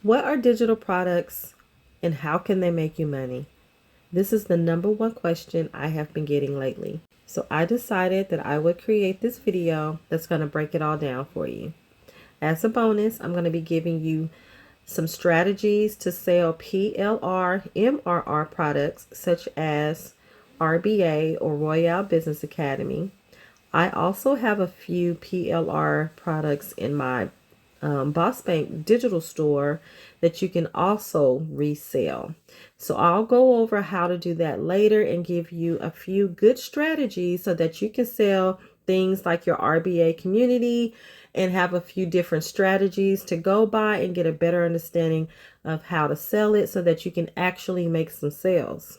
What are digital products and how can they make you money? This is the number one question I have been getting lately. So I decided that I would create this video that's going to break it all down for you. As a bonus, I'm going to be giving you some strategies to sell PLR, MRR products such as RBA or Royale Business Academy. I also have a few PLR products in my Boss Bank digital store that you can also resell. So I'll go over how to do that later and give you a few good strategies so that you can sell things like your RBA community and have a few different strategies to go by and get a better understanding of how to sell it so that you can actually make some sales.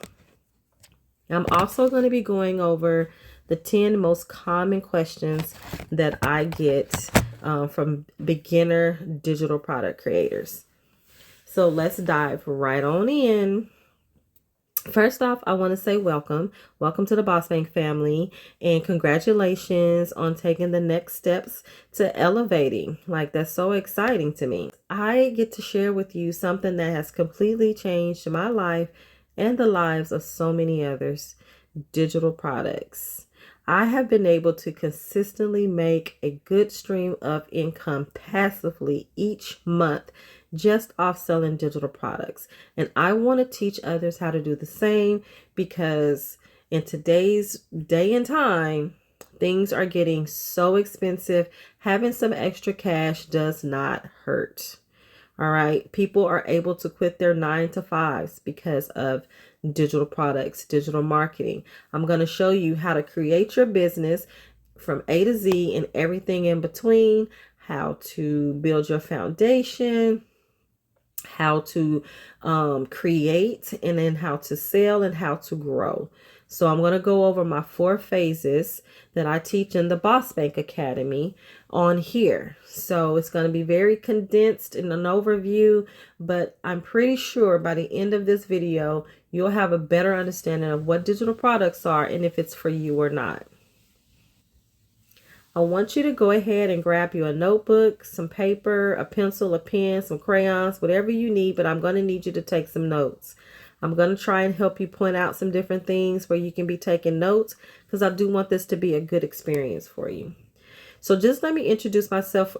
I'm also going to be going over the 10 most common questions that I get from beginner digital product creators. So let's dive right on in. First off, I want to say welcome. Welcome to the Boss Bank family and congratulations on taking the next steps to elevating. Like, that's so exciting to me. I get to share with you something that has completely changed my life and the lives of so many others: digital products. I have been able to consistently make a good stream of income passively each month just off selling digital products. And I want to teach others how to do the same because in today's day and time, things are getting so expensive. Having some extra cash does not hurt. All right. People are able to quit their 9-to-5s because of digital products, digital marketing. I'm going to show you how to create your business from A to Z and everything in between, how to build your foundation, how to create, and then how to sell and how to grow. So I'm going to go over my 4 phases that I teach in the Boss Bank Academy on here. So it's going to be very condensed in an overview, but I'm pretty sure by the end of this video, you'll have a better understanding of what digital products are and if it's for you or not. I want you to go ahead and grab you a notebook, some paper, a pencil, a pen, some crayons, whatever you need, but I'm going to need you to take some notes. I'm going to try and help you point out some different things where you can be taking notes because I do want this to be a good experience for you. So just let me introduce myself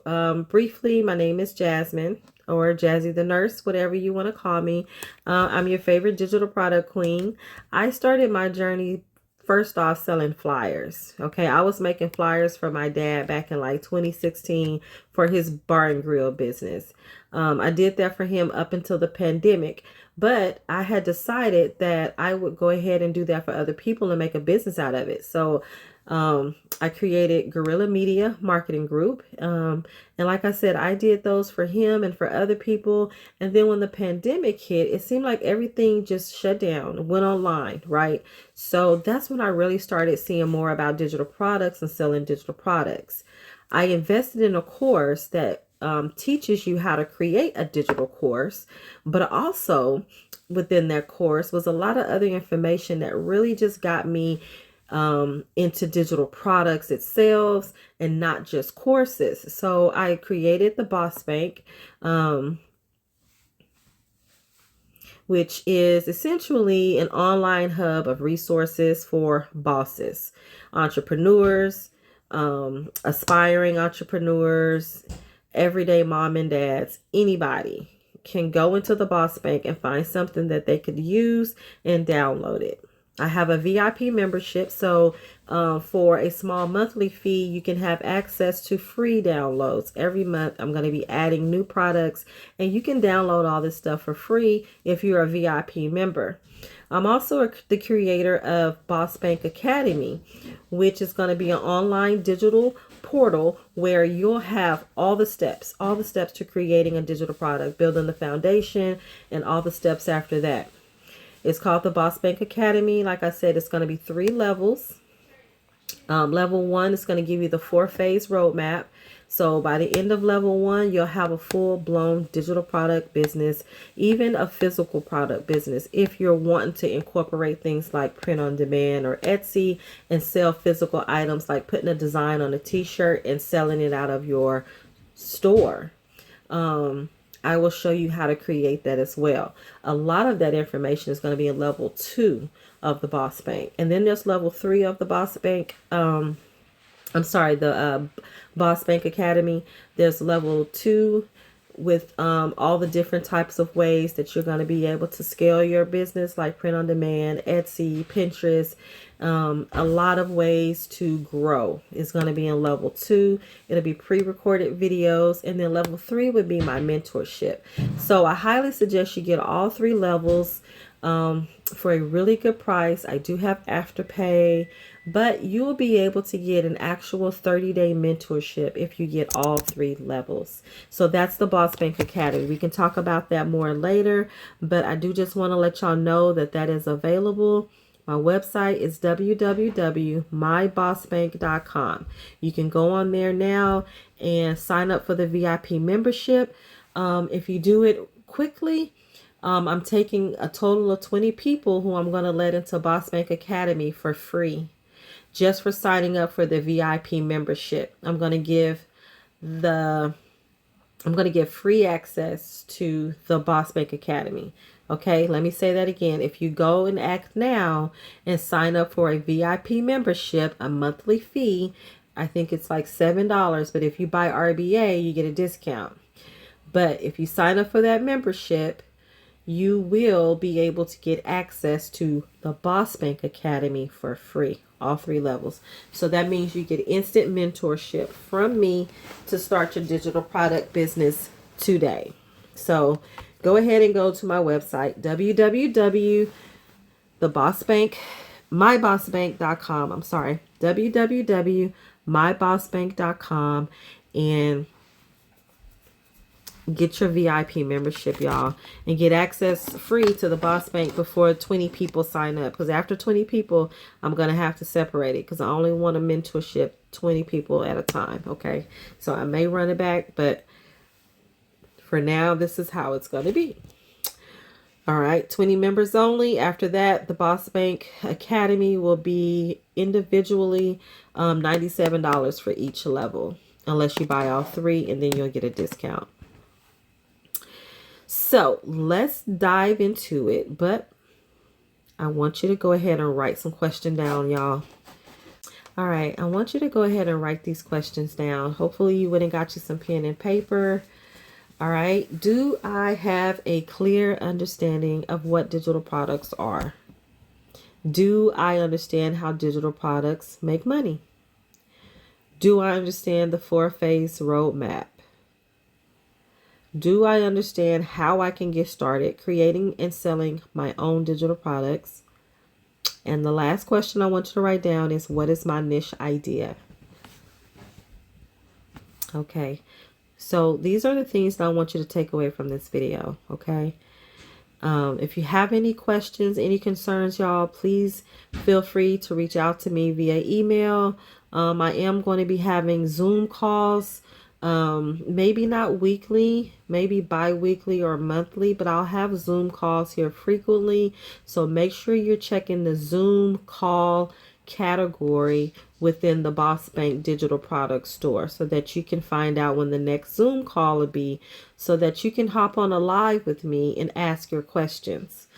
briefly. My name is Jasmine, or Jazzy the Nurse, whatever you want to call me. I'm your favorite digital product queen. I started my journey first off selling flyers. Okay, I was making flyers for my dad back in like 2016 for his bar and grill business. I did that for him up until the pandemic, but I had decided that I would go ahead and do that for other people and make a business out of it. So I created Guerrilla Media Marketing Group. And like I said, I did those for him and for other people. And then when the pandemic hit, it seemed like everything just shut down, went online, right? So that's when I really started seeing more about digital products and selling digital products. I invested in a course that teaches you how to create a digital course, but also within that course was a lot of other information that really just got me into digital products itself and not just courses. So I created the Boss Bank, which is essentially an online hub of resources for bosses, entrepreneurs, aspiring entrepreneurs, everyday mom and dads. Anybody can go into the Boss Bank and find something that they could use and download it. I have a VIP membership, so for a small monthly fee, you can have access to free downloads. Every month, I'm going to be adding new products, and you can download all this stuff for free if you're a VIP member. I'm also the creator of Boss Bank Academy, which is going to be an online digital portal where you'll have all the steps to creating a digital product, building the foundation, and all the steps after that. It's called the Boss Bank Academy. Like I said, it's going to be 3 levels. Level 1 is going to give you the 4-phase roadmap. So by the end of level 1, you'll have a full-blown digital product business, even a physical product business, if you're wanting to incorporate things like print on demand or Etsy and sell physical items like putting a design on a t-shirt and selling it out of your store. I will show you how to create that as well. A lot of that information is going to be in level 2 of the Boss Bank. And then there's level 3 of the Boss Bank. The Boss Bank Academy. There's level 2 with all the different types of ways that you're going to be able to scale your business, like print on demand, Etsy, Pinterest. A lot of ways to grow is going to be in level 2. It'll be pre-recorded videos. And then level 3 would be my mentorship. So I highly suggest you get all 3 levels for a really good price. I do have Afterpay, but you will be able to get an actual 30-day mentorship if you get all 3 levels. So that's the Boss Bank Academy. We can talk about that more later, but I do just want to let y'all know that that is available. My website is www.mybossbank.com. You can go on there now and sign up for the VIP membership. If you do it quickly, I'm taking a total of 20 people who I'm going to let into Boss Bank Academy for free, just for signing up for the VIP membership. I'm going to give free access to the Boss Bank Academy. Okay, let me say that again. If you go and act now and sign up for a VIP membership, a monthly fee, I think it's like $7, but if you buy RBA, you get a discount. But if you sign up for that membership, you will be able to get access to the Boss Bank Academy for free, all 3 levels. So that means you get instant mentorship from me to start your digital product business today. So go ahead and go to my website, mybossbank.com. I'm sorry, www.mybossbank.com, and get your VIP membership, y'all, and get access free to the Boss Bank before 20 people sign up. Because after 20 people, I'm going to have to separate it because I only want to mentorship 20 people at a time. Okay, so I may run it back, but for now, this is how it's going to be. All right, 20 members only. After that, the Boss Bank Academy will be individually $97 for each level, unless you buy all 3, and then you'll get a discount. So let's dive into it, but I want you to go ahead and write some questions down, y'all. All right, I want you to go ahead and write these questions down. Hopefully you went and got you some pen and paper. All right, do I have a clear understanding of what digital products are? Do I understand how digital products make money? Do I understand the 4-phase roadmap? Do I understand how I can get started creating and selling my own digital products? And the last question I want you to write down is, what is my niche idea? Okay, so these are the things that I want you to take away from this video, okay? If you have any questions, any concerns, y'all, please feel free to reach out to me via email. I am going to be having Zoom calls. Maybe not weekly, maybe bi-weekly or monthly, but I'll have Zoom calls here frequently. So make sure you're checking the Zoom call category within the Boss Bank digital product store so that you can find out when the next Zoom call will be, so that you can hop on a live with me and ask your questions.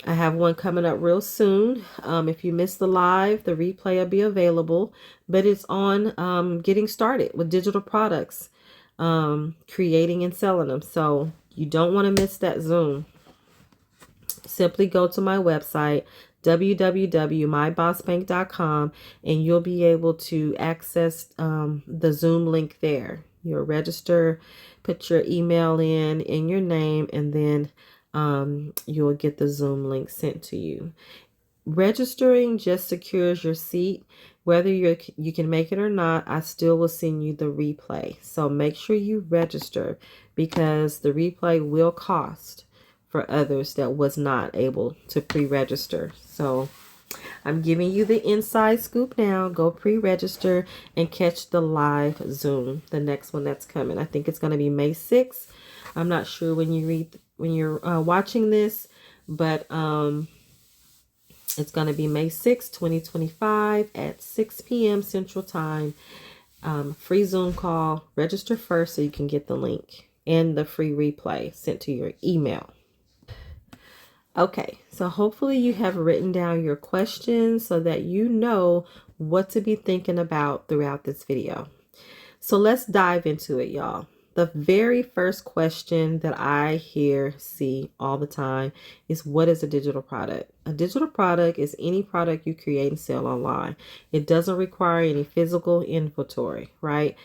I have one coming up real soon. If you missed the live, the replay will be available, but it's on getting started with digital products, creating and selling them. So you don't want to miss that Zoom. Simply go to my website, www.mybossbank.com, and you'll be able to access the Zoom link there. You'll register, put your email in your name, and then you'll get the Zoom link sent to you. Registering just secures your seat. Whether you can make it or not, I still will send you the replay. So make sure you register, because the replay will cost for others that was not able to pre-register. So I'm giving you the inside scoop now. Go pre-register and catch the live Zoom, the next one that's coming. I think it's going to be May 6th. I'm not sure when you're watching this, but it's going to be May 6th, 2025 at 6 p.m. Central Time. Free Zoom call. Register first so you can get the link. and the free replay sent to your email. Okay, so hopefully you have written down your questions so that you know what to be thinking about throughout this video. So let's dive into it, y'all. The very first question that I see all the time is, what is a digital product? A digital product is any product you create and sell online. It doesn't require any physical inventory, right?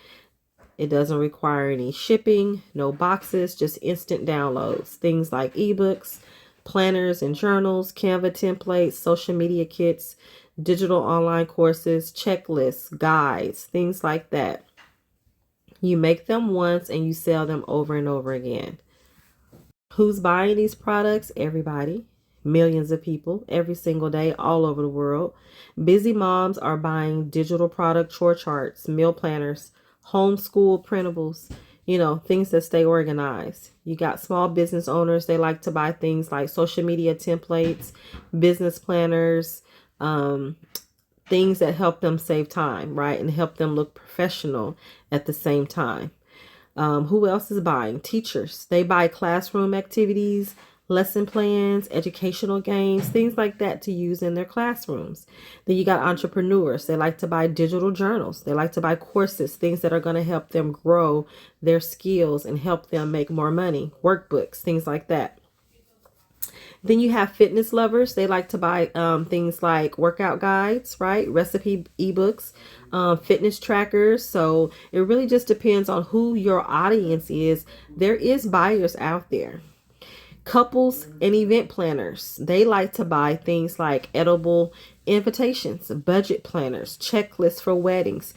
It doesn't require any shipping, no boxes, just instant downloads. Things like eBooks, planners and journals, Canva templates, social media kits, digital online courses, checklists, guides, things like that. You make them once and you sell them over and over again. Who's buying these products? Everybody. Millions of people every single day all over the world. Busy moms are buying digital product chore charts, meal planners, homeschool printables, things that stay organized. You got small business owners. They like to buy things like social media templates, business planners, things that help them save time, right? And help them look professional at the same time. Who else is buying? Teachers. They buy classroom activities, lesson plans, educational games, things like that to use in their classrooms. Then you got entrepreneurs. They like to buy digital journals. They like to buy courses, things that are going to help them grow their skills and help them make more money, workbooks, things like that. Then you have fitness lovers. They like to buy things like workout guides, right? Recipe ebooks, fitness trackers. So it really just depends on who your audience is. There is buyers out there. Couples and event planners. They like to buy things like edible invitations, budget planners, checklists for weddings.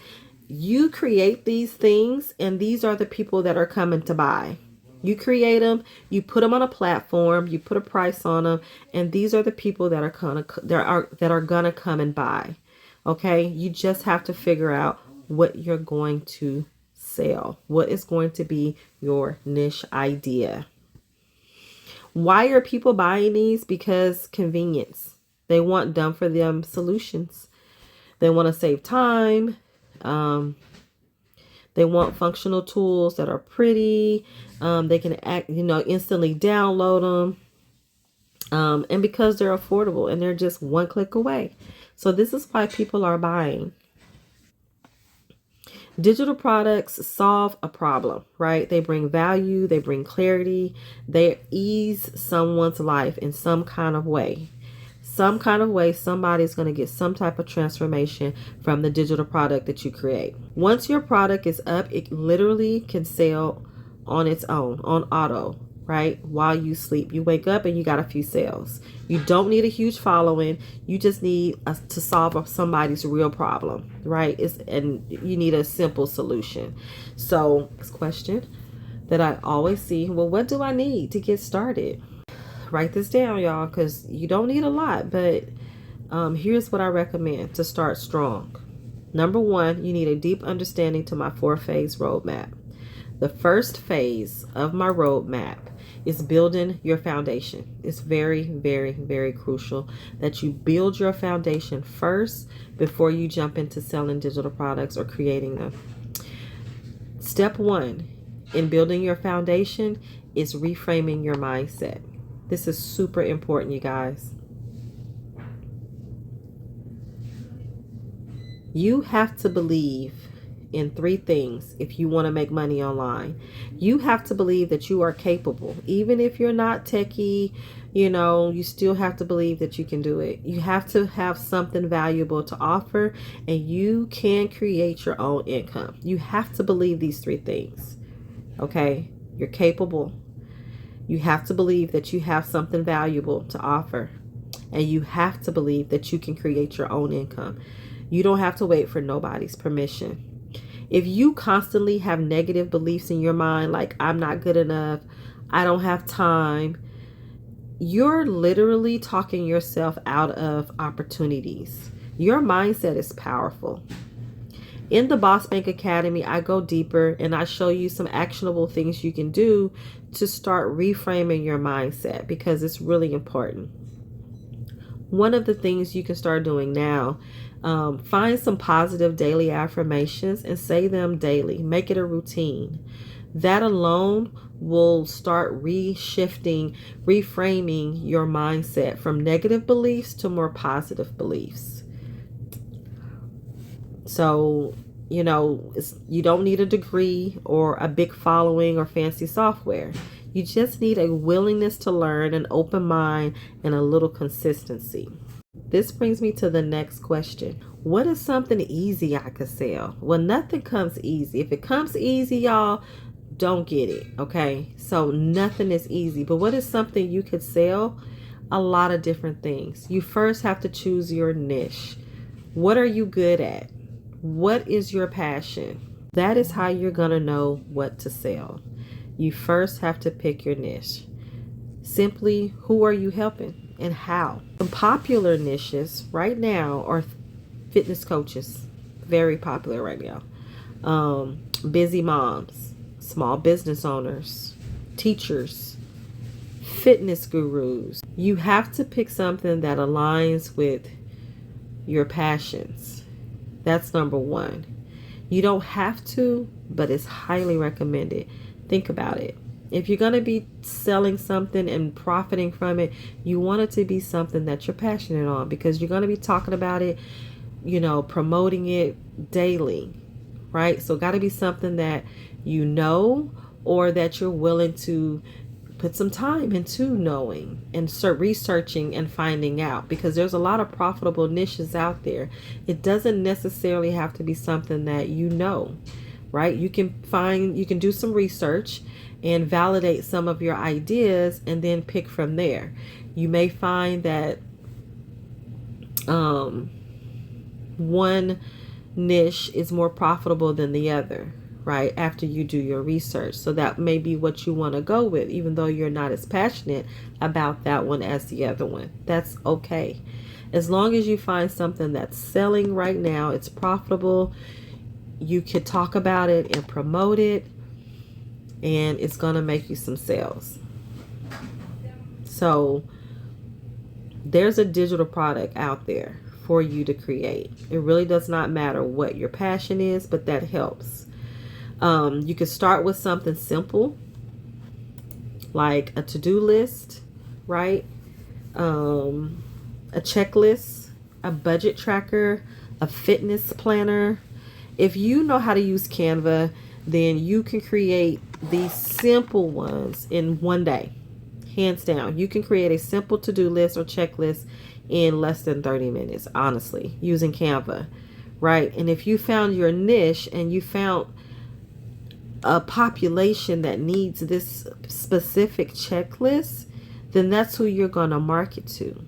You create these things, and these are the people that are coming to buy. You create them, you put them on a platform, you put a price on them, and these are the people that are gonna come and buy. Okay, you just have to figure out what you're going to sell. What is going to be your niche idea? Why are people buying these? Because convenience. They want done for them solutions. They want to save time. They want functional tools that are pretty. They can instantly download them. And because they're affordable and they're just one click away. So this is why people are buying. Digital products solve a problem, right? They bring value, they bring clarity, they ease someone's life in some kind of way. Some kind of way, somebody's going to get some type of transformation from the digital product that you create. Once your product is up, it literally can sell on its own, on auto, right? While you sleep, you wake up and you got a few sales. You don't need a huge following. You just need to solve somebody's real problem, right? And you need a simple solution. So this question that I always see, well, what do I need to get started? Write this down, y'all, because you don't need a lot, but here's what I recommend to start strong. Number one, you need a deep understanding to my 4-phase roadmap. The first phase of my roadmap is building your foundation. It's very, very, very crucial that you build your foundation first before you jump into selling digital products or creating them. Step one in building your foundation is reframing your mindset. This is super important, you guys. You have to believe in 3 things if you want to make money online. You have to believe that you are capable. Even if you're not techie, you still have to believe that you can do it. You have to have something valuable to offer, and you can create your own income. You have to believe these 3 things. Okay? You're capable. You have to believe that you have something valuable to offer, and you have to believe that you can create your own income. You don't have to wait for nobody's permission. If you constantly have negative beliefs in your mind, like I'm not good enough, I don't have time, you're literally talking yourself out of opportunities. Your mindset is powerful. In the Boss Bank Academy, I go deeper and I show you some actionable things you can do to start reframing your mindset, because it's really important. One of the things you can start doing now, find some positive daily affirmations and say them daily. Make it a routine. That alone will start reframing your mindset from negative beliefs to more positive beliefs. So, you don't need a degree or a big following or fancy software. You just need a willingness to learn, an open mind, and a little consistency. This brings me to the next question. What is something easy I could sell? Well, nothing comes easy. If it comes easy, y'all, don't get it, okay? So nothing is easy. But what is something you could sell? A lot of different things. You first have to choose your niche. What are you good at? What is your passion? That is how you're going to know what to sell. You first have to pick your niche. Simply, who are you helping and how? Some popular niches right now are fitness coaches. Very popular right now. Busy moms, small business owners, teachers, fitness gurus. You have to pick something that aligns with your passions. That's number one. You don't have to, but it's highly recommended. Think about it. If you're going to be selling something and profiting from it, you want it to be something that you're passionate on, because you're going to be talking about it, promoting it daily, right? So got to be something that or that you're willing to put some time into knowing and start researching and finding out, because there's a lot of profitable niches out there. It doesn't necessarily have to be something that right? You can do some research and validate some of your ideas and then pick from there. You may find that one niche is more profitable than the other, right? After you do your research. So that may be what you want to go with, even though you're not as passionate about that one as the other one. That's okay. As long as you find something that's selling right now, it's profitable, you could talk about it and promote it, and it's going to make you some sales. So there's a digital product out there for you to create. It really does not matter what your passion is, but that helps. You could start with something simple like a to-do list, right? A checklist, a budget tracker, a fitness planner. If you know how to use Canva, then you can create these simple ones in one day. Hands down. You can create a simple to-do list or checklist in less than 30 minutes, honestly, using Canva, right? And if you found your niche and you found a population that needs this specific checklist, then that's who you're going to market to.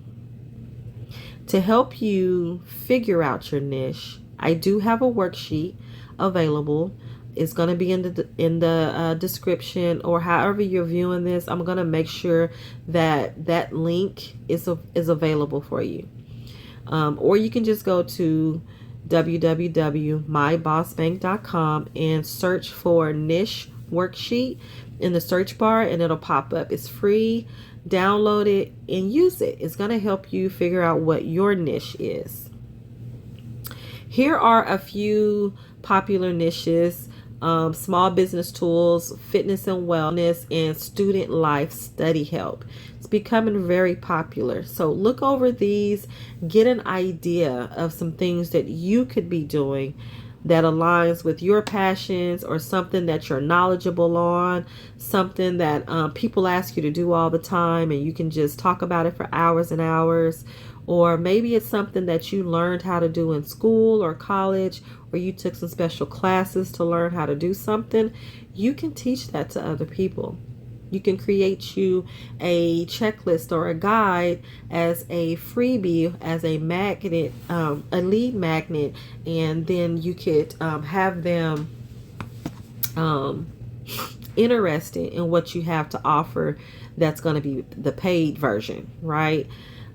To help you figure out your niche, I do have a worksheet available. It's going to be in the description, or however you're viewing this. I'm going to make sure that link is available for you. Or you can just go to www.mybossbank.com and search for niche worksheet in the search bar, and it'll pop up. It's free. Download it and use it. It's going to help you figure out what your niche is. Here are a few popular niches: small business tools, fitness and wellness, and student life study help. It's becoming very popular. So look over these, get an idea of some things that you could be doing that aligns with your passions, or something that you're knowledgeable on, something that people ask you to do all the time and you can just talk about it for hours and hours. Or maybe it's something that you learned how to do in school or college, or you took some special classes to learn how to do something. You can teach that to other people. You can create you a checklist or a guide as a freebie, as a magnet, a lead magnet, and then you could have them interested in what you have to offer. That's going to be the paid version, right?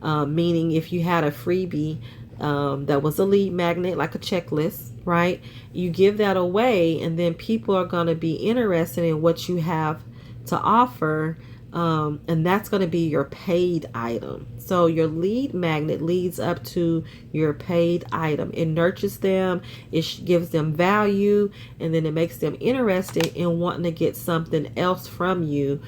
Meaning if you had a freebie that was a lead magnet, like a checklist, right? You give that away, and then people are going to be interested in what you have to offer And that's going to be your paid item. So your lead magnet leads up to your paid item. It nurtures them, it gives them value, and then it makes them interested in wanting to get something else from you.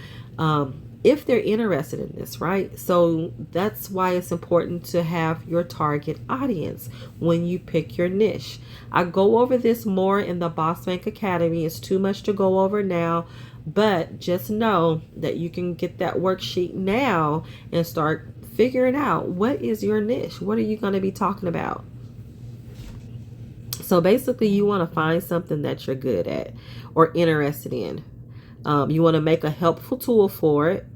If they're interested in this, right? So that's why it's important to have your target audience when you pick your niche. I go over this more in the Boss Bank Academy. It's too much to go over now, but just know that you can get that worksheet now and start figuring out what is your niche. What are you going to be talking about? So basically, you want to find something that you're good at or interested in. You want to make a helpful tool for it,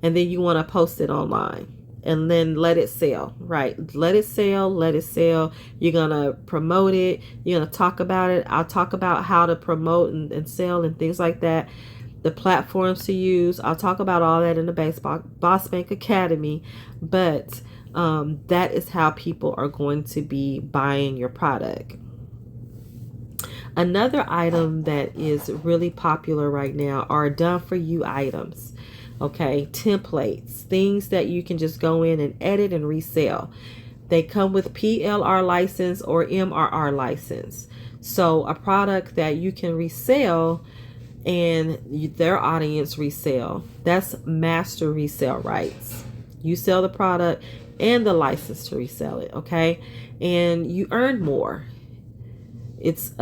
and then you want to post it online and then let it sell, right? Let it sell, let it sell. You're going to promote it. You're going to talk about it. I'll talk about how to promote and sell and things like that. The platforms to use. I'll talk about all that in the Boss Bank Academy, but that is how people are going to be buying your product. Another item that is really popular right now are done for you items. Okay, templates, things that you can just go in and edit and resell. They come with PLR license or MRR license. So a product that you can resell and their audience resell. That's master resale rights. You sell the product and the license to resell it, okay? And you earn more. It's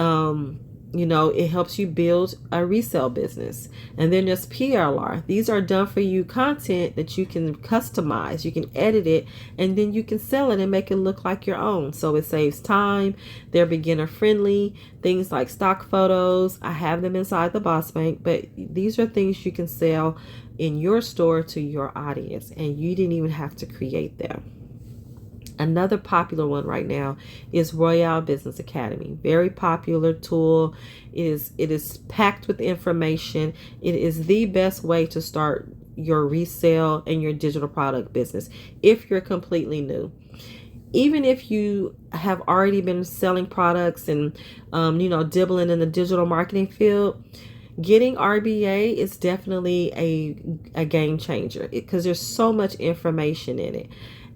it helps you build a resale business. And then there's PLR. These are done for you content that you can customize. You can edit it and then you can sell it and make it look like your own. So it saves time. They're beginner friendly. Things like stock photos. I have them inside the Boss Bank, but these are things you can sell in your store to your audience, and you didn't even have to create them. Another popular one right now is Royale Business Academy. Very popular tool. It is packed with information. It is the best way to start your resale and your digital product business if you're completely new. Even if you have already been selling products and dibbling in the digital marketing field, getting RBA is definitely a game changer because there's so much information in it.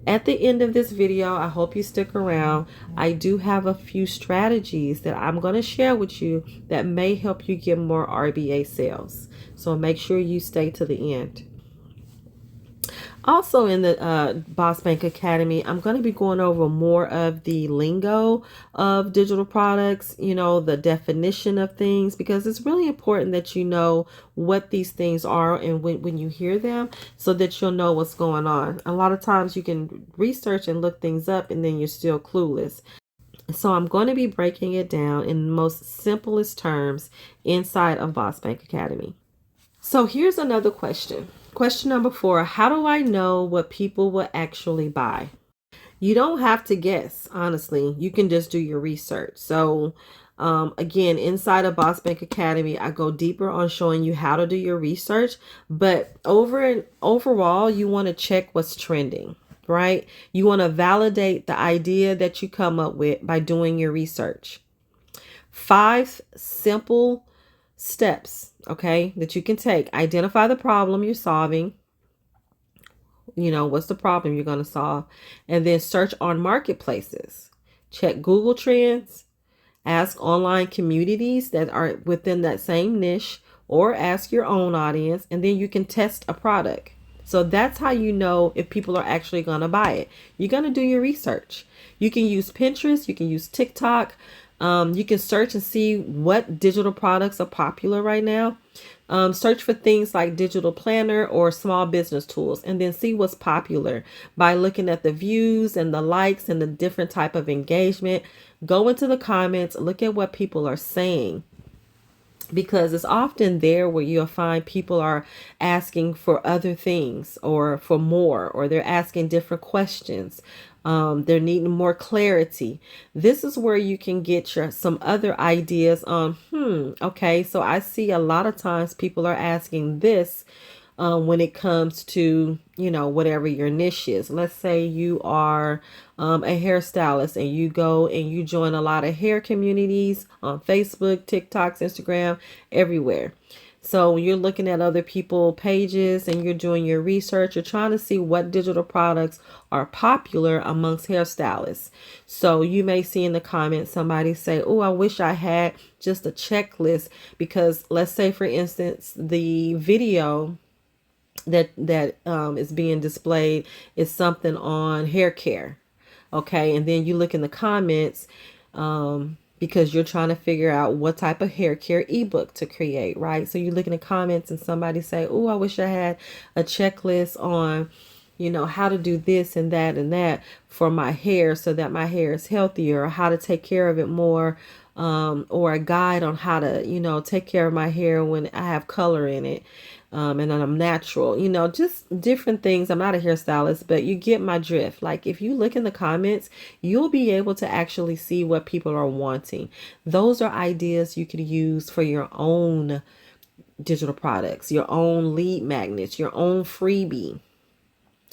At the end of this video, I hope you stick around. I do have a few strategies that I'm going to share with you that may help you get more RBA sales. So make sure you stay to the end. Also in the Boss Bank Academy, I'm going to be going over more of the lingo of digital products, the definition of things, because it's really important that you know what these things are and when you hear them so that you'll know what's going on. A lot of times you can research and look things up and then you're still clueless. So I'm going to be breaking it down in the most simplest terms inside of Boss Bank Academy. So here's another question. Question number 4, how do I know what people will actually buy? You don't have to guess, honestly. You can just do your research. So again, inside of Boss Bank Academy, I go deeper on showing you how to do your research. But overall, you want to check what's trending, right? You want to validate the idea that you come up with by doing your research. 5 simple steps, okay, that you can take. Identify the problem you're solving. What's the problem you're going to solve? And then search on marketplaces. Check Google Trends. Ask online communities that are within that same niche, or ask your own audience, and then you can test a product. So that's how you know if people are actually going to buy it. You're going to do your research. You can use Pinterest. You can use TikTok. You can search and see what digital products are popular right now. Search for things like digital planner or small business tools, and then see what's popular by looking at the views and the likes and the different type of engagement. Go into the comments, look at what people are saying, because it's often there where you'll find people are asking for other things or for more, or they're asking different questions. They're needing more clarity. This is where you can get some other ideas on, okay, so I see a lot of times people are asking this when it comes to, whatever your niche is. Let's say you are a hairstylist and you go and you join a lot of hair communities on Facebook, TikToks, Instagram, everywhere. So when you're looking at other people pages and you're doing your research, you're trying to see what digital products are popular amongst hairstylists. So you may see in the comments somebody say, oh, I wish I had just a checklist, because let's say, for instance, the video that is being displayed is something on hair care. Okay. And then you look in the comments, because you're trying to figure out what type of hair care ebook to create, right? So you look in the comments and somebody say, oh, I wish I had a checklist on, how to do this and that for my hair so that my hair is healthier, or how to take care of it more, or a guide on how to, take care of my hair when I have color in it. And then I'm natural, just different things. I'm not a hairstylist, but you get my drift. Like if you look in the comments, you'll be able to actually see what people are wanting. Those are ideas you could use for your own digital products, your own lead magnets, your own freebie.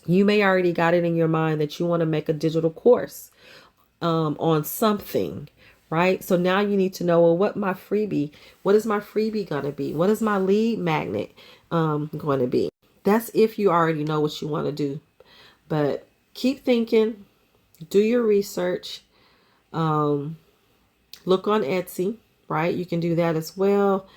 You may already got it in your mind that you want to make a digital course on something, right? So now you need to know, well, what is my freebie going to be? What is my lead magnet going to be? That's if you already know what you want to do. But keep thinking, do your research, look on Etsy, right? You can do that as well.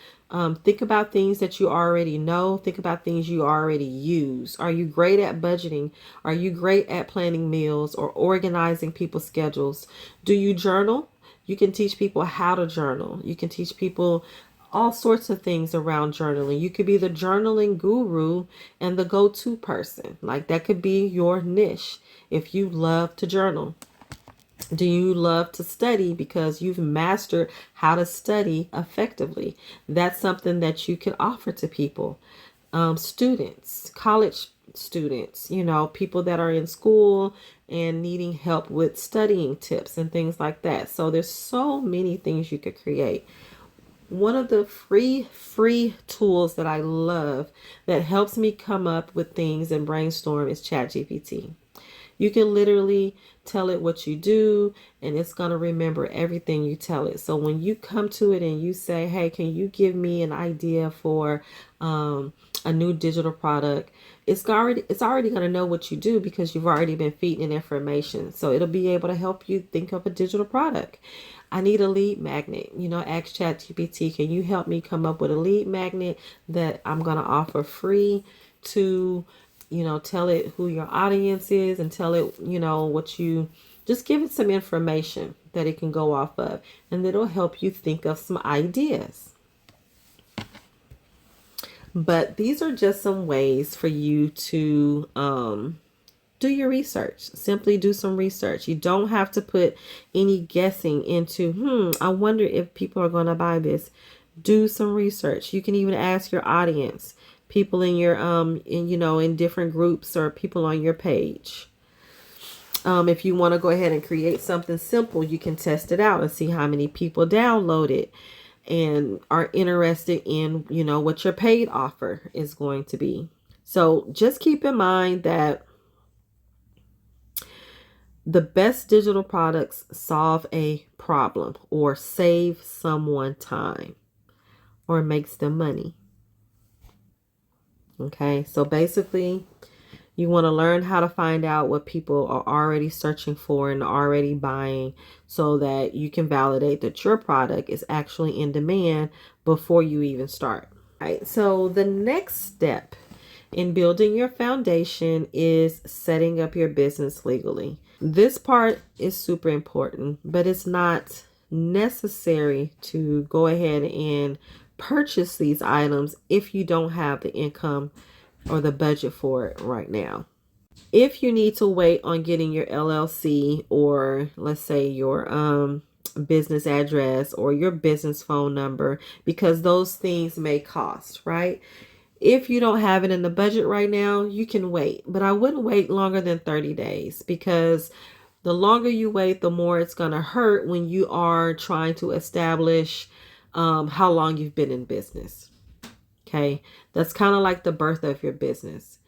Think about things that you already know. Think about things you already use. Are you great at budgeting? Are you great at planning meals or organizing people's schedules? Do you journal? You can teach people how to journal. You can teach people all sorts of things around journaling. You could be the journaling guru and the go-to person. Like that could be your niche if you love to journal. Do you love to study because you've mastered how to study effectively? That's something that you can offer to people. Students, college students, people that are in school and needing help with studying tips and things like that. So there's so many things you could create. One of the free tools that I love that helps me come up with things and brainstorm is ChatGPT. You can literally tell it what you do and it's going to remember everything you tell it. So when you come to it and you say, hey, can you give me an idea for a new digital product? It's already going to know what you do because you've already been feeding information. So it'll be able to help you think of a digital product. I need a lead magnet. Ask ChatGPT, can you help me come up with a lead magnet that I'm going to offer free to tell it who your audience is and tell it, just give it some information that it can go off of, and it'll help you think of some ideas. But these are just some ways for you to do your research. Simply do some research. You don't have to put any guessing into, I wonder if people are going to buy this. Do some research. You can even ask your audience, people in your in different groups or people on your page. If you want to go ahead and create something simple, you can test it out and see how many people download it and are interested in what your paid offer is going to be. So just keep in mind that the best digital products solve a problem or save someone time or makes them money. Okay, so basically you want to learn how to find out what people are already searching for and already buying so that you can validate that your product is actually in demand before you even start. All right, so the next step in building your foundation is setting up your business legally. This part is super important, but it's not necessary to go ahead and purchase these items if you don't have the income or the budget for it right now. If you need to wait on getting your LLC or let's say your business address or your business phone number, because those things may cost, right? If you don't have it in the budget right now, you can wait, but I wouldn't wait longer than 30 days because the longer you wait, the more it's going to hurt when you are trying to establish how long you've been in business. Okay, that's kind of like the birth of your business.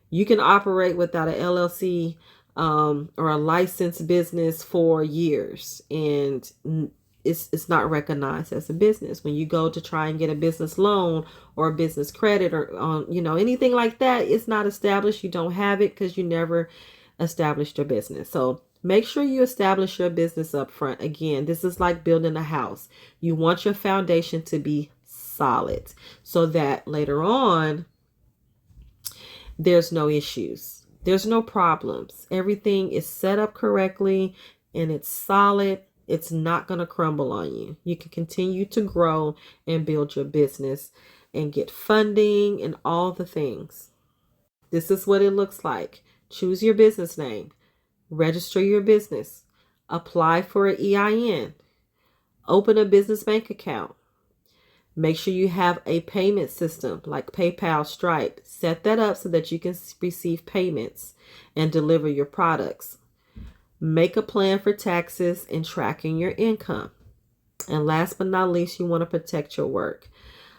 You can operate without an LLC or a licensed business for years, and it's not recognized as a business. When you go to try and get a business loan or a business credit or anything like that, it's not established. You don't have it because you never established your business. So make sure you establish your business up front. Again, this is like building a house. You want your foundation to be solid so that later on there's no issues. There's no problems. Everything is set up correctly and it's solid. It's not going to crumble on you. You can continue to grow and build your business and get funding and all the things. This is what it looks like. Choose your business name. Register your business. Apply for an EIN. Open a business bank account. Make sure you have a payment system like PayPal, Stripe. Set that up so that you can receive payments and deliver your products. Make a plan for taxes and tracking your income. And last but not least, you want to protect your work.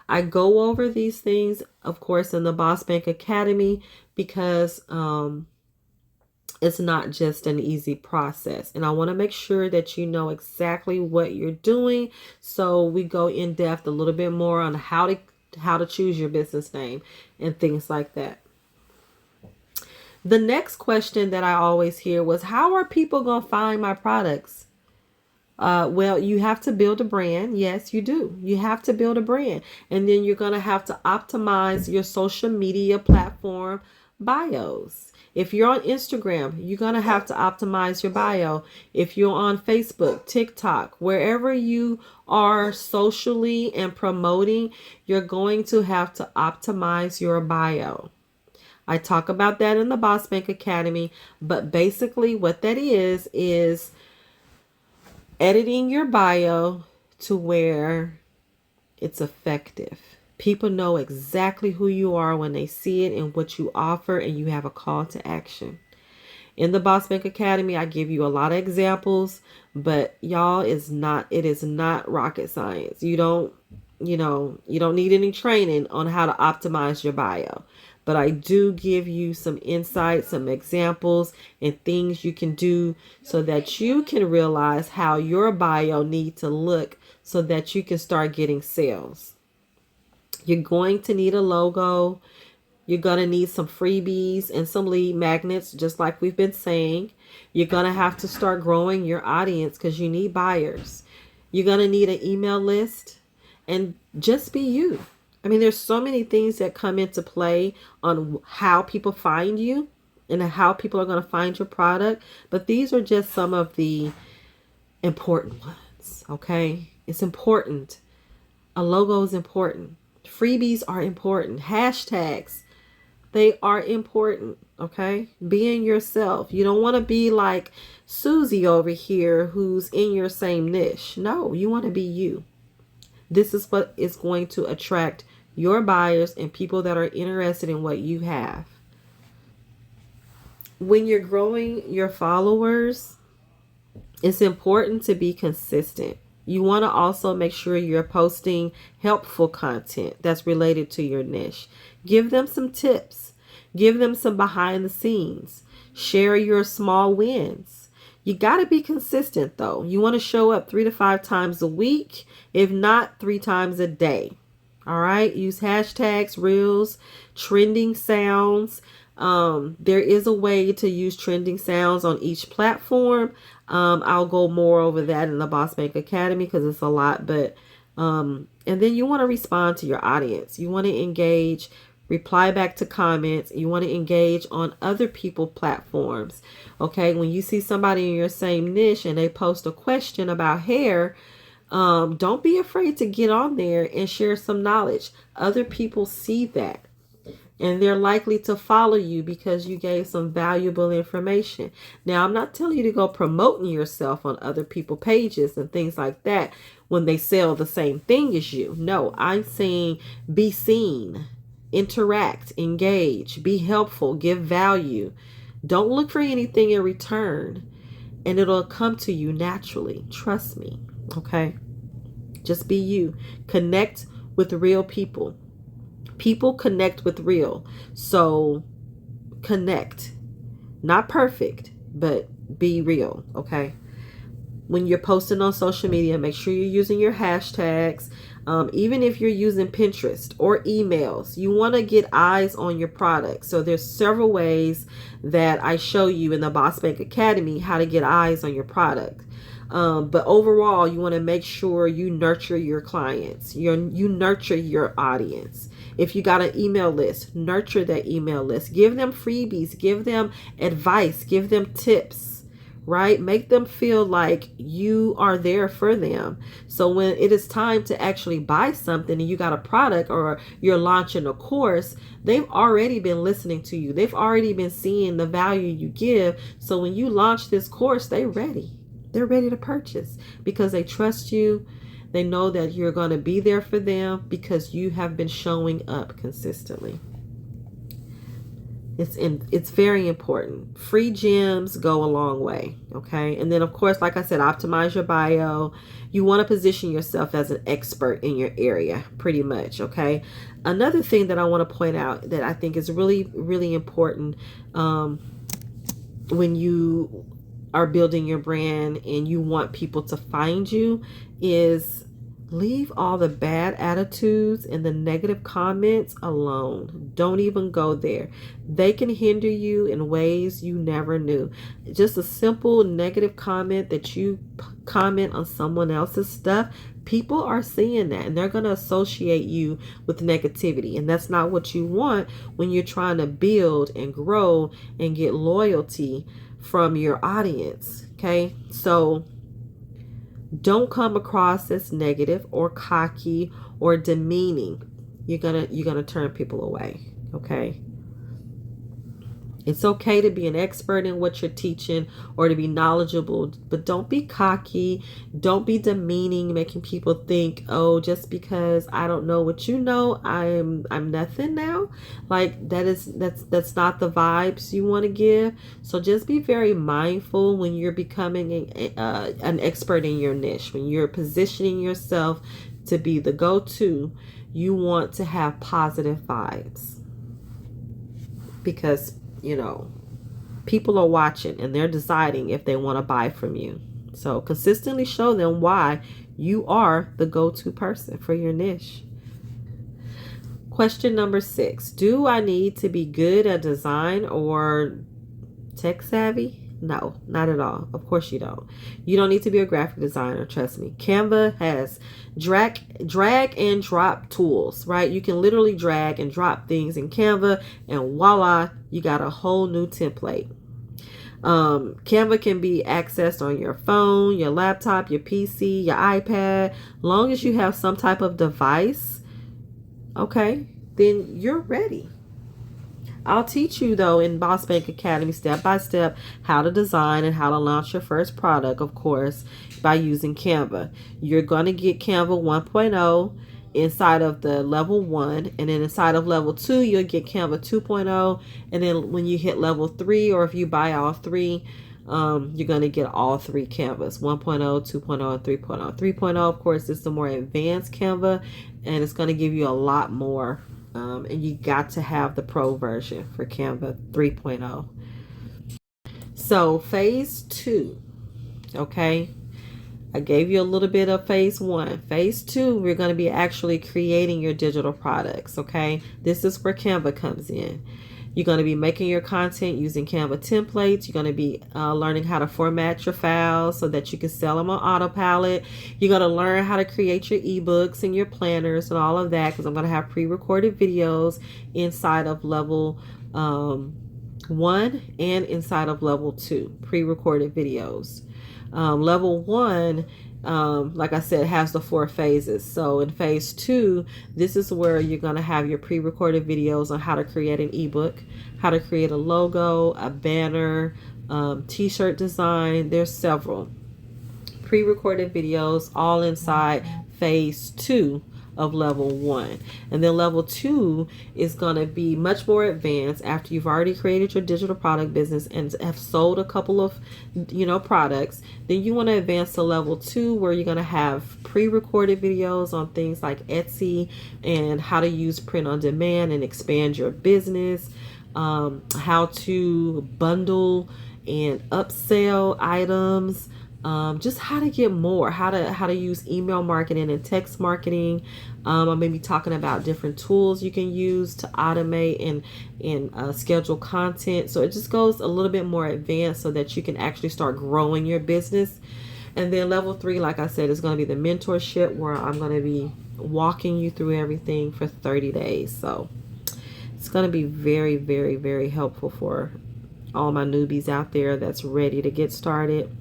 I go over these things, of course, in the Boss Bank Academy because it's not just an easy process. And I want to make sure that you know exactly what you're doing. So we go in depth a little bit more on how to choose your business name and things like that. The next question that I always hear was, how are people going to find my products? Well, you have to build a brand. Yes, you do. You have to build a brand. And then you're going to have to optimize your social media platform bios. If you're on Instagram, you're going to have to optimize your bio. If you're on Facebook, TikTok, wherever you are socially and promoting, you're going to have to optimize your bio. I talk about that in the Boss Bank Academy, but basically what that is editing your bio to where it's effective. People know exactly who you are when they see it and what you offer, and you have a call to action. In the Boss Bank Academy, I give you a lot of examples, but y'all, it is not rocket science. You don't need any training on how to optimize your bio. But I do give you some insights, some examples, and things you can do so that you can realize how your bio needs to look so that you can start getting sales. You're going to need a logo. You're going to need some freebies and some lead magnets, just like we've been saying. You're going to have to start growing your audience because you need buyers. You're going to need an email list, and just be you. I mean, there's so many things that come into play on how people find you and how people are going to find your product. But these are just some of the important ones, okay? It's important. A logo is important. Freebies are important. Hashtags, they are important, okay? Being yourself. You don't want to be like Susie over here who's in your same niche. No, you want to be you. This is what is going to attract your buyers and people that are interested in what you have. When you're growing your followers, it's important to be consistent. You want to also make sure you're posting helpful content that's related to your niche. Give them some tips. Give them some behind the scenes. Share your small wins. You got to be consistent though. You want to show up 3 to 5 times a week, if not 3 times a day. All right. Use hashtags, reels, trending sounds. There is a way to use trending sounds on each platform. I'll go more over that in the Boss Bank Academy because it's a lot. But and then you want to respond to your audience. You want to engage, reply back to comments. You want to engage on other people's platforms. Okay. When you see somebody in your same niche and they post a question about hair, don't be afraid to get on there and share some knowledge. Other people see that, and they're likely to follow you because you gave some valuable information. Now, I'm not telling you to go promoting yourself on other people's pages and things like that when they sell the same thing as you. No, I'm saying be seen, interact, engage, be helpful, give value. Don't look for anything in return, and it'll come to you naturally. Trust me. Okay. Just be you. Connect with real people. People connect with real. So connect. Not perfect, but be real. Okay. when you're posting on social media, make sure you're using your hashtags. Even if you're using Pinterest or emails, you want to get eyes on your product. So there's several ways that I show you in the Boss Bank Academy how to get eyes on your product. But overall, you want to make sure you nurture your clients. You nurture your audience. If you got an email list, nurture that email list. Give them freebies, give them advice, give them tips, right? Make them feel like you are there for them. So when it is time to actually buy something and you got a product or you're launching a course, they've already been listening to you. They've already been seeing the value you give. So when you launch this course, they're ready. They're ready to purchase because they trust you. They know that you're going to be there for them because you have been showing up consistently. It's very important. Free gems go a long way, okay? And then, of course, like I said, optimize your bio. You want to position yourself as an expert in your area, pretty much, okay? Another thing that I want to point out that I think is really, really important when you are building your brand and you want people to find you is leave all the bad attitudes and the negative comments alone. Don't even go there. They can hinder you in ways you never knew. Just a simple negative comment that you comment on someone else's stuff, people are seeing that and they're going to associate you with negativity. And that's not what you want when you're trying to build and grow and get loyalty from your audience. Okay, so don't come across as negative or cocky or demeaning. You're gonna turn people away. Okay, it's okay to be an expert in what you're teaching or to be knowledgeable, but don't be cocky. Don't be demeaning, making people think, oh, just because I don't know what you know, I'm nothing now. Like that's not the vibes you want to give. So just be very mindful when you're becoming an expert in your niche. When you're positioning yourself to be the go-to, you want to have positive vibes because people are watching and they're deciding if they want to buy from you. So consistently show them why you are the go-to person for your niche. Question number 6. Do I need to be good at design or tech savvy? No, not at all. Of course you don't. You don't need to be a graphic designer, trust me. Canva has drag and drop tools, right? You can literally drag and drop things in Canva and voila, you got a whole new template. Canva can be accessed on your phone, your laptop, your PC, your iPad. Long as you have some type of device, okay, then you're ready. I'll teach you though in Boss Bank Academy step by step how to design and how to launch your first product, of course, by using Canva. You're going to get Canva 1.0 inside of the level 1, and then inside of level 2 you'll get Canva 2.0, and then when you hit level 3, or if you buy all 3, you're going to get all 3 Canvas, 1.0, 2.0, and 3.0. 3.0, of course, is the more advanced Canva, and it's going to give you a lot more. And you got to have the pro version for Canva 3.0. So phase 2, okay, I gave you a little bit of phase 1. Phase 2, we're going to be actually creating your digital products, okay? This is where Canva comes in. You're going to be making your content using Canva templates. You're going to be learning how to format your files so that you can sell them on autopilot. You're going to learn how to create your eBooks and your planners and all of that, because I'm going to have pre-recorded videos inside of level 1 and inside of level 2, pre-recorded videos. Level 1, like I said, has the 4 phases. So in phase 2, this is where you're going to have your pre-recorded videos on how to create an ebook, how to create a logo, a banner, t-shirt design. There's several pre-recorded videos all inside phase 2 of level 1. And then level 2 is going to be much more advanced after you've already created your digital product business and have sold a couple of products. Then you want to advance to level 2, where you're going to have pre-recorded videos on things like Etsy and how to use print on demand and expand your business, how to bundle and upsell items, just how to get more, how to use email marketing and text marketing. I'm maybe talking about different tools you can use to automate and schedule content. So it just goes a little bit more advanced so that you can actually start growing your business. And then level 3, like I said, is going to be the mentorship, where I'm going to be walking you through everything for 30 days. So it's going to be very, very, very helpful for all my newbies out there that's ready to get started.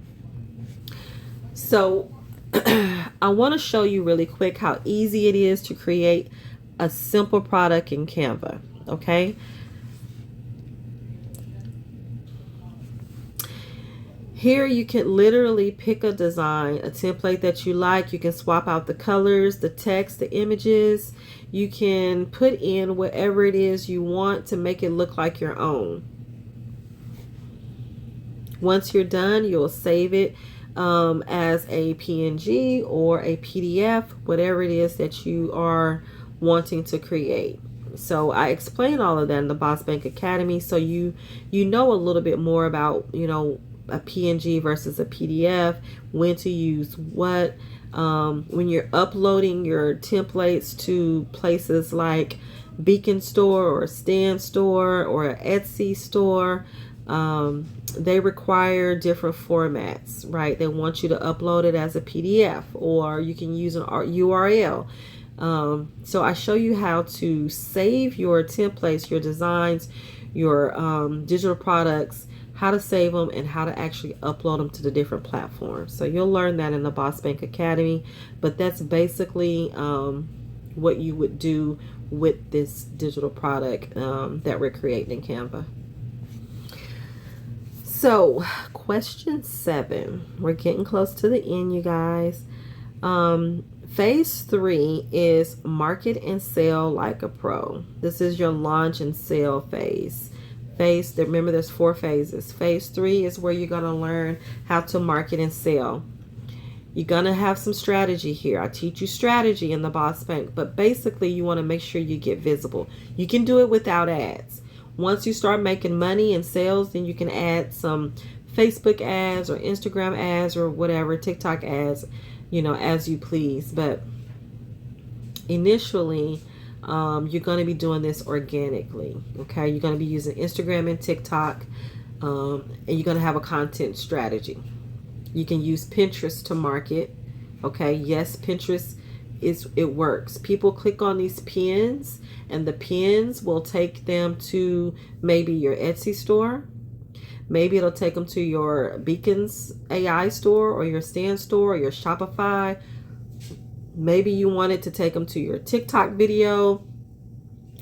So I want to show you really quick how easy it is to create a simple product in Canva. Okay. Here you can literally pick a design, a template that you like. You can swap out the colors, the text, the images. You can put in whatever it is you want to make it look like your own. Once you're done, you'll save it as a PNG or a PDF, whatever it is that you are wanting to create. So I explain all of that in the Boss Bank Academy, so you know a little bit more about, a PNG versus a PDF, when to use what, when you're uploading your templates to places like Beacon Store or Stan Store or Etsy store. They require different formats, right? They want you to upload it as a PDF, or you can use an URL. So I show you how to save your templates, your designs, your digital products, how to save them, and how to actually upload them to the different platforms. So you'll learn that in the Boss Bank Academy, but that's basically what you would do with this digital product that we're creating in Canva. So, question 7. We're getting close to the end, you guys. Phase 3 is market and sell like a pro. This is your launch and sell phase. Remember, there's 4 phases. Phase 3 is where you're going to learn how to market and sell. You're going to have some strategy here. I teach you strategy in the Boss Bank, but basically you want to make sure you get visible. You can do it without ads. Once you start making money and sales, then you can add some Facebook ads or Instagram ads or whatever, TikTok ads, as you please. But initially, you're going to be doing this organically. Okay, you're going to be using Instagram and TikTok, and you're going to have a content strategy. You can use Pinterest to market. Okay, yes, Pinterest it works. People click on these pins, and the pins will take them to maybe your Etsy store. Maybe it'll take them to your Beacons AI store or your Stan store or your Shopify. Maybe you want it to take them to your TikTok video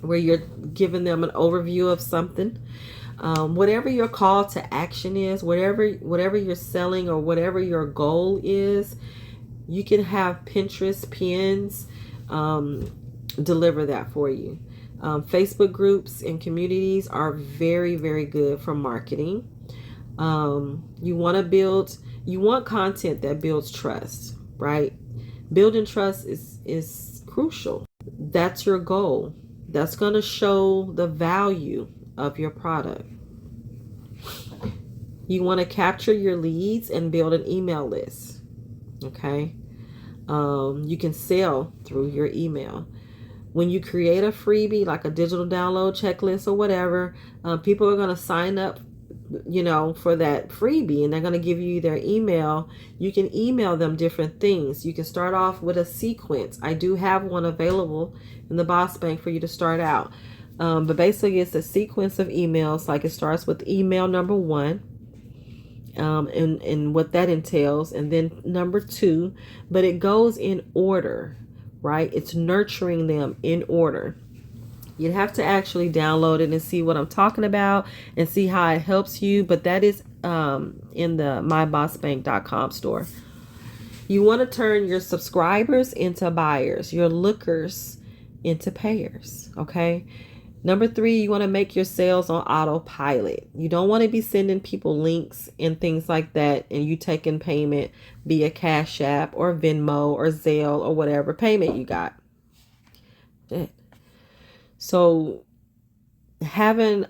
where you're giving them an overview of something. Whatever your call to action is, whatever you're selling or whatever your goal is, you can have Pinterest pins deliver that for you. Facebook groups and communities are very, very good for marketing. You want content that builds trust, right? Building trust is crucial. That's your goal. That's going to show the value of your product. You want to capture your leads and build an email list. Okay. You can sell through your email. When you create a freebie, like a digital download checklist or whatever, people are going to sign up, for that freebie, and they're going to give you their email. You can email them different things. You can start off with a sequence. I do have one available in the Boss Bank for you to start out. But basically it's a sequence of emails. Like, it starts with email number 1. And what that entails, and then number 2, but it goes in order, right? It's nurturing them in order. You'd have to actually download it and see what I'm talking about and see how it helps you, but that is in the mybossbank.com store. You want to turn your subscribers into buyers, your lookers into payers, okay? Number 3, you want to make your sales on autopilot. You don't want to be sending people links and things like that, and you taking payment via Cash App or Venmo or Zelle or whatever payment you got. So having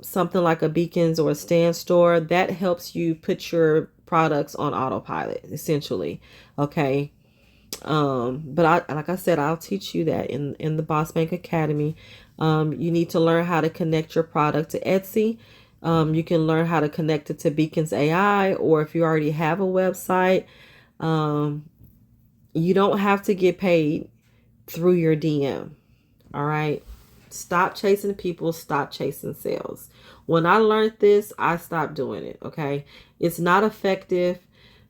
something like a Beacons or a Stan store, that helps you put your products on autopilot, essentially. Okay. But like I said, I'll teach you that in the Boss Bank Academy. You need to learn how to connect your product to Etsy. You can learn how to connect it to Beacons AI, or if you already have a website, you don't have to get paid through your DM. All right. Stop chasing people. Stop chasing sales. When I learned this, I stopped doing it. Okay. It's not effective.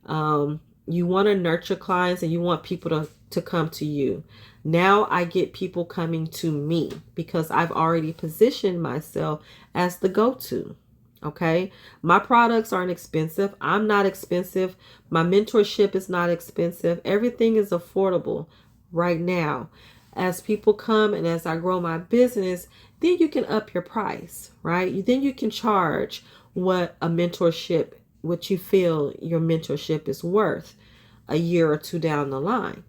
You want to nurture clients and you want people to come to you. Now I get people coming to me because I've already positioned myself as the go-to. Okay. My products aren't expensive. I'm not expensive. My mentorship is not expensive. Everything is affordable right now. As people come and as I grow my business, then you can up your price, right? Then you can charge what you feel your mentorship is worth a year or two down the line.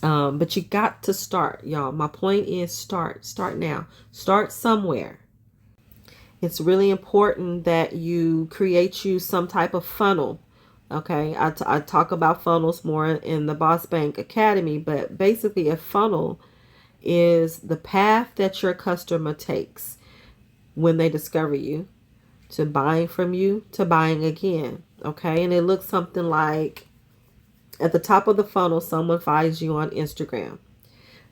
But you got to start, y'all. My point is start now. Start somewhere. It's really important that you create you some type of funnel. Okay, I talk about funnels more in the Boss Bank Academy, but basically a funnel is the path that your customer takes when they discover you, to buying from you, to buying again. Okay, and it looks something like, at the top of the funnel, someone finds you on Instagram,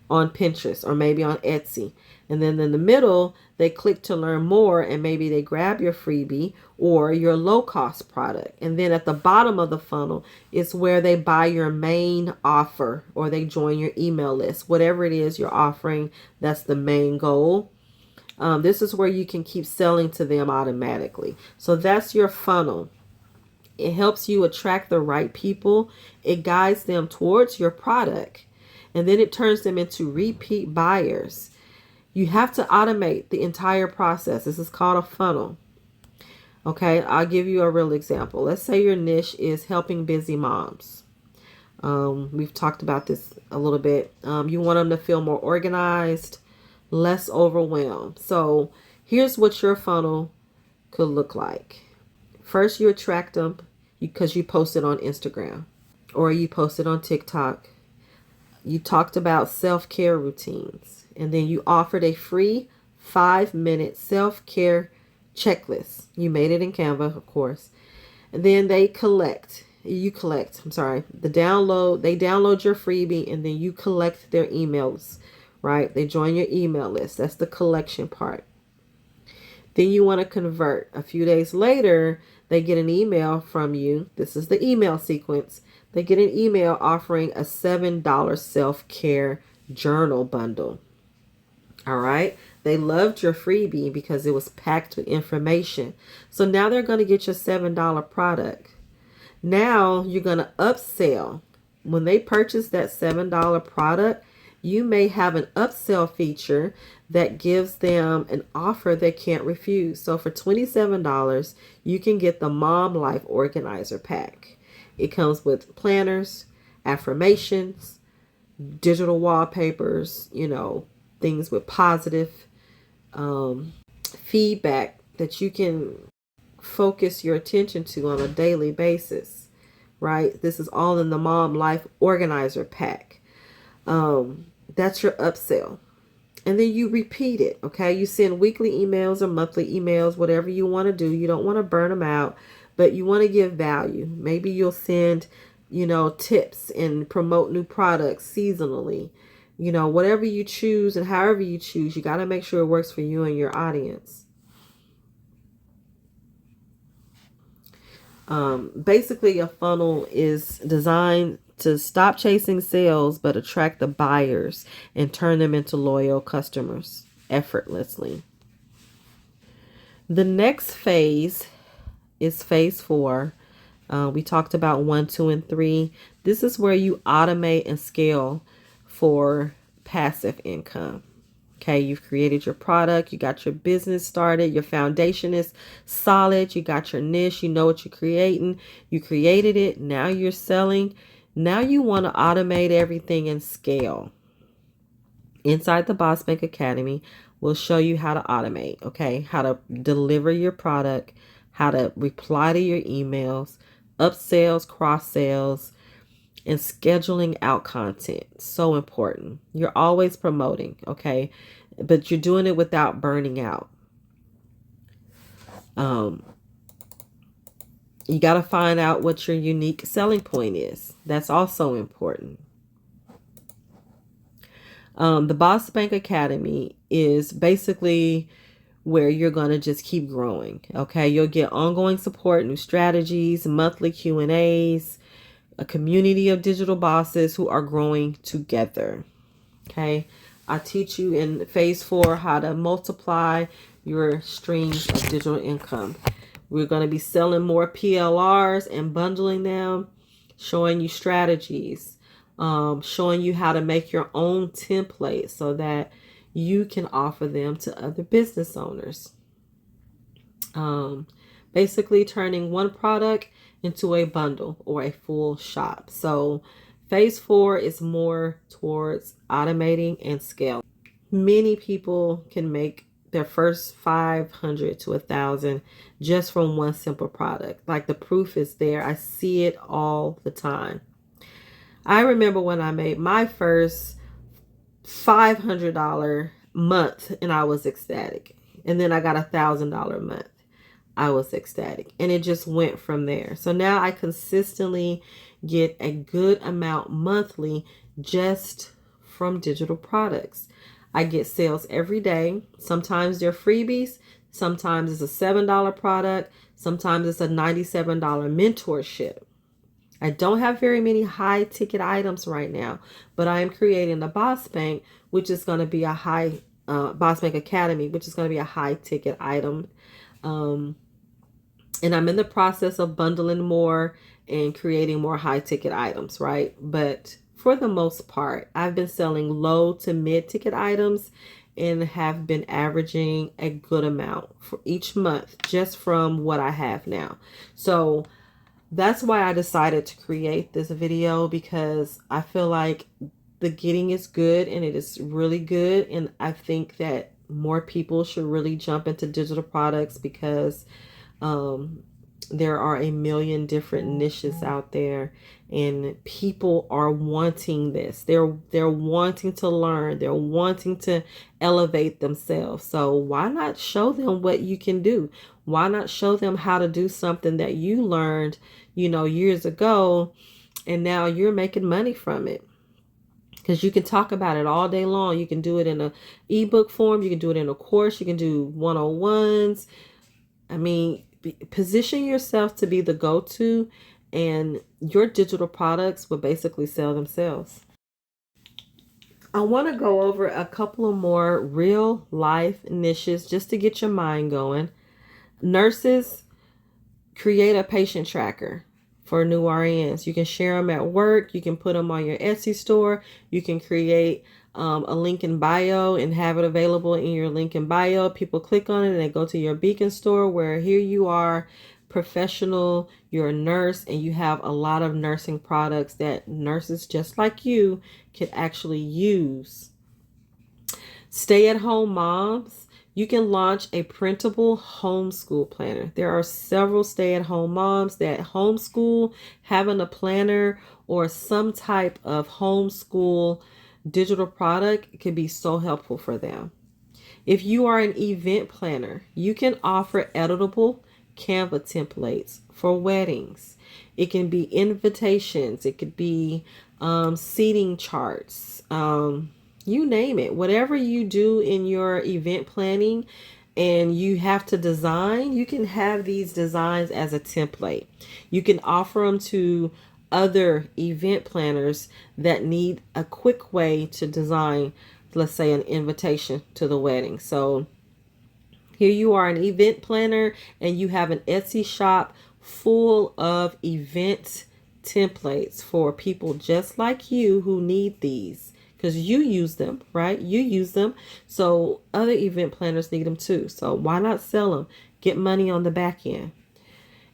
on Pinterest, or maybe on Etsy. And then in the middle, they click to learn more, and maybe they grab your freebie or your low cost product. And then at the bottom of the funnel is where they buy your main offer, or they join your email list. Whatever it is you're offering, that's the main goal. This is where you can keep selling to them automatically. So that's your funnel. It helps you attract the right people. It guides them towards your product. And then it turns them into repeat buyers. You have to automate the entire process. This is called a funnel. Okay, I'll give you a real example. Let's say your niche is helping busy moms. We've talked about this a little bit. You want them to feel more organized, less overwhelmed. So here's what your funnel could look like. First, you attract them because you posted on Instagram or you posted on TikTok. You talked about self-care routines, and then you offered a free 5-minute self-care checklist. You made it in Canva, of course. And then they download your freebie, and then you collect their emails, right? They join your email list. That's the collection part. Then you want to convert. A few days later, they get an email from you. This is the email sequence. They get an email offering a $7 self-care journal bundle. All right. They loved your freebie because it was packed with information. So now they're going to get your $7 product. Now you're going to upsell. When they purchase that $7 product, you may have an upsell feature that gives them an offer they can't refuse. So for $27, you can get the Mom Life Organizer Pack. It comes with planners, affirmations, digital wallpapers, things with positive feedback that you can focus your attention to on a daily basis, right? This is all in the Mom Life Organizer Pack. That's your upsell. And then you repeat it, okay? You send weekly emails or monthly emails, whatever you want to do. You don't want to burn them out, but you want to give value. Maybe you'll send, tips and promote new products seasonally. Whatever you choose and however you choose, you got to make sure it works for you and your audience. Basically, a funnel is designed to stop chasing sales, but attract the buyers and turn them into loyal customers effortlessly. The next phase is phase 4. We talked about 1, 2, and 3. This is where you automate and scale for passive income. Okay, you've created your product, you got your business started, your foundation is solid, you got your niche, you know what you're creating, you created it, now you're selling. Now you want to automate everything and scale. Inside the Boss Bank Academy, we'll show you how to automate, okay? How to deliver your product, how to reply to your emails, upsells, cross sales, and scheduling out content. So important. You're always promoting, okay? But you're doing it without burning out. You got to find out what your unique selling point is. That's also important. The Boss Bank Academy is basically where you're going to just keep growing. Okay. You'll get ongoing support, new strategies, monthly Q&As, a community of digital bosses who are growing together. Okay. I teach you in phase 4 how to multiply your streams of digital income. We're going to be selling more PLRs and bundling them, showing you strategies, showing you how to make your own templates so that you can offer them to other business owners. Basically turning one product into a bundle or a full shop. So phase 4 is more towards automating and scaling. Many people can make their first 500 to 1,000 just from one simple product. Like, the proof is there. I see it all the time. I remember when I made my first $500 month and I was ecstatic. And then I got $1,000 month. I was ecstatic. And it just went from there. So now I consistently get a good amount monthly just from digital products. I get sales every day. Sometimes they're freebies. Sometimes it's a $7 product. Sometimes it's a $97 mentorship. I don't have very many high ticket items right now, but I am creating the Boss Bank, which is going to be a high, Boss Bank Academy, which is going to be a high ticket item. And I'm in the process of bundling more and creating more high ticket items, right? But for the most part, I've been selling low to mid ticket items and have been averaging a good amount for each month just from what I have now. So that's why I decided to create this video, because I feel like the getting is good and it is really good. And I think that more people should really jump into digital products because there are a million different niches out there and people are wanting this. They're wanting to learn. They're wanting to elevate themselves. So why not show them what you can do? Why not show them how to do something that you learned, years ago, and now you're making money from it? Because you can talk about it all day long. You can do it in an ebook form. You can do it in a course. You can do 101s. I mean, position yourself to be the go-to, and your digital products will basically sell themselves. I want to go over a couple of more real life niches just to get your mind going. Nurses, create a patient tracker for new RNs. You can share them at work. You can put them on your Etsy store. You can create a link in bio and have it available in your link in bio. People click on it and they go to your Beacon store, where here you are, professional, you're a nurse, and you have a lot of nursing products that nurses just like you can actually use. Stay-at-home moms, you can launch a printable homeschool planner. There are several stay-at-home moms that homeschool. Having a planner or some type of homeschool digital product can be so helpful for them. If you are an event planner, you can offer editable Canva templates for weddings. It can be invitations. It could be seating charts. You name it. Whatever you do in your event planning and you have to design, you can have these designs as a template. You can offer them to other event planners that need a quick way to design, let's say, an invitation to the wedding. So here you are, an event planner, and you have an Etsy shop full of event templates for people just like you who need these, because you use them, right? You use them. So other event planners need them too. So why not sell them? Get money on the back end.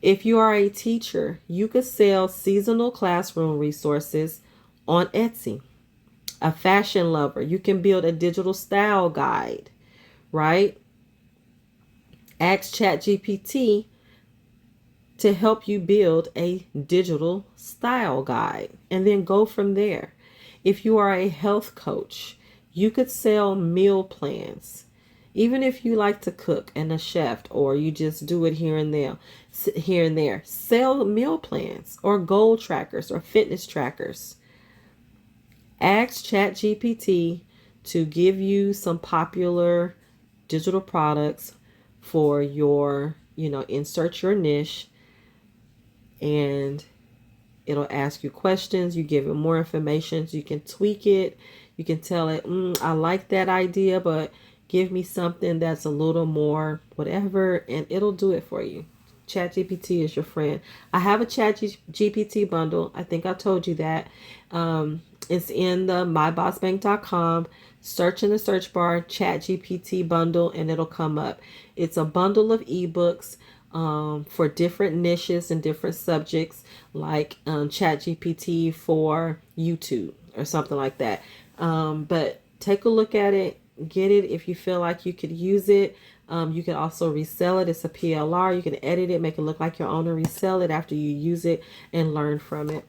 If you are a teacher, you could sell seasonal classroom resources on Etsy. A fashion lover, you can build a digital style guide, right? Ask ChatGPT to help you build a digital style guide and then go from there. If you are a health coach, you could sell meal plans. Even if you like to cook and a chef, or you just do it here and there, sell meal plans or goal trackers or fitness trackers. Ask ChatGPT to give you some popular digital products for your, insert your niche, and it'll ask you questions. You give it more information. So you can tweak it. You can tell it, I like that idea, but give me something that's a little more whatever, and it'll do it for you. ChatGPT is your friend. I have a ChatGPT bundle. I think I told you that. It's in the mybossbank.com. Search in the search bar, ChatGPT bundle, and it'll come up. It's a bundle of eBooks for different niches and different subjects, like ChatGPT for YouTube or something like that. But take a look at it. Get it if you feel like you could use it. You can also resell it. It's a PLR. You can edit it, make it look like your own, and resell it after you use it and learn from it.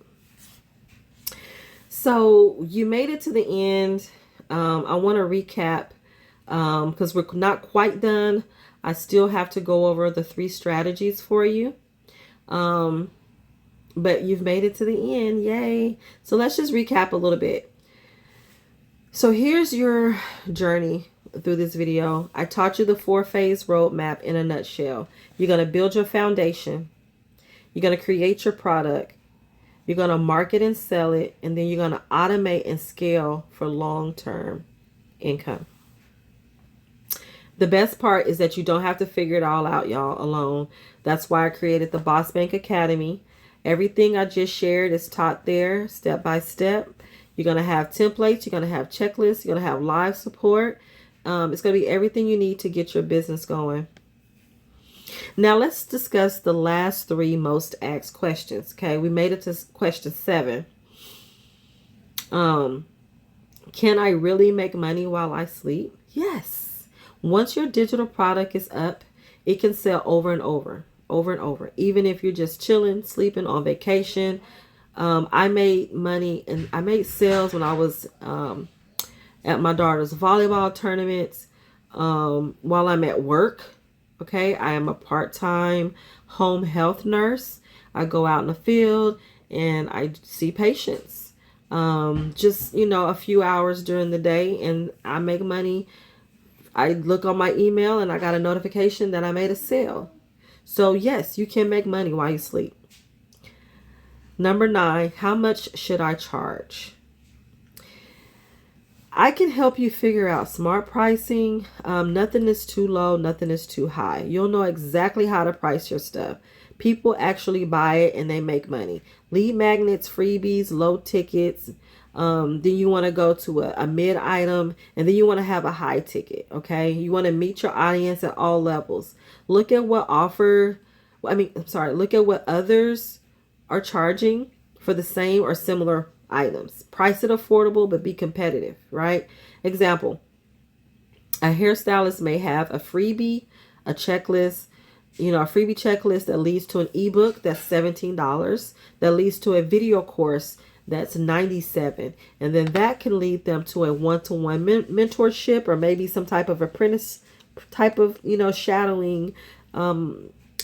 So you made it to the end. I want to recap because we're not quite done. I still have to go over the 3 strategies for you. But you've made it to the end. Yay. So let's just recap a little bit. So here's your journey through this video. I taught you the 4-phase roadmap in a nutshell. You're going to build your foundation. You're going to create your product. You're going to market and sell it. And then you're going to automate and scale for long-term income. The best part is that you don't have to figure it all out, y'all, alone. That's why I created the Boss Bank Academy. Everything I just shared is taught there step by step. You're going to have templates. You're going to have checklists. You're going to have live support. It's going to be everything you need to get your business going. Now let's discuss the last 3 most asked questions. Okay, we made it to question 7. Can I really make money while I sleep? Yes. Once your digital product is up, it can sell over and over and over. Even if you're just chilling, sleeping, on vacation. I made money and I made sales when I was at my daughter's volleyball tournaments while I'm at work. Okay, I am a part-time home health nurse. I go out in the field and I see patients. Just, a few hours during the day, and I make money. I look on my email and I got a notification that I made a sale. So yes, you can make money while you sleep. Number 9, how much should I charge? I can help you figure out smart pricing. Nothing is too low, nothing is too high. You'll know exactly how to price your stuff. People actually buy it and they make money. Lead magnets, freebies, low tickets. Then you want to go to a mid item, and then you want to have a high ticket. Okay, you want to meet your audience at all levels. Look at what look at what others are charging for the same or similar items. Price it affordable, but be competitive, right? Example, a hairstylist may have a freebie, a checklist, a freebie checklist that leads to an ebook that's $17, that leads to a video course that's $97. And then that can lead them to a one-to-one mentorship, or maybe some type of apprentice type of, shadowing,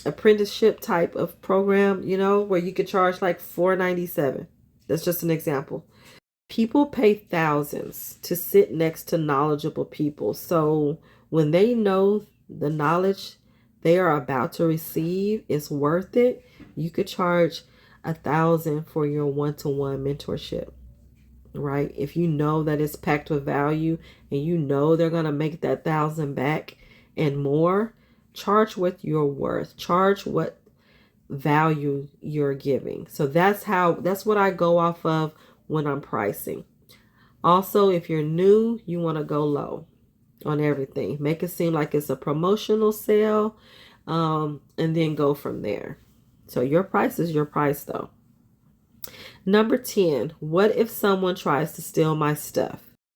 apprenticeship type of program, where you could charge like $497. That's just an example. People pay thousands to sit next to knowledgeable people. So when they know the knowledge they are about to receive is worth it, you could charge $1,000 for your one-to-one mentorship, right? If you know that it's packed with value and they're going to make that $1,000 back and more, charge what you're worth. Charge what value you're giving. So that's what I go off of when I'm pricing. Also, if you're new, you want to go low on everything. Make it seem like it's a promotional sale, and then go from there. So your price is your price though. Number 10, what if someone tries to steal my stuff?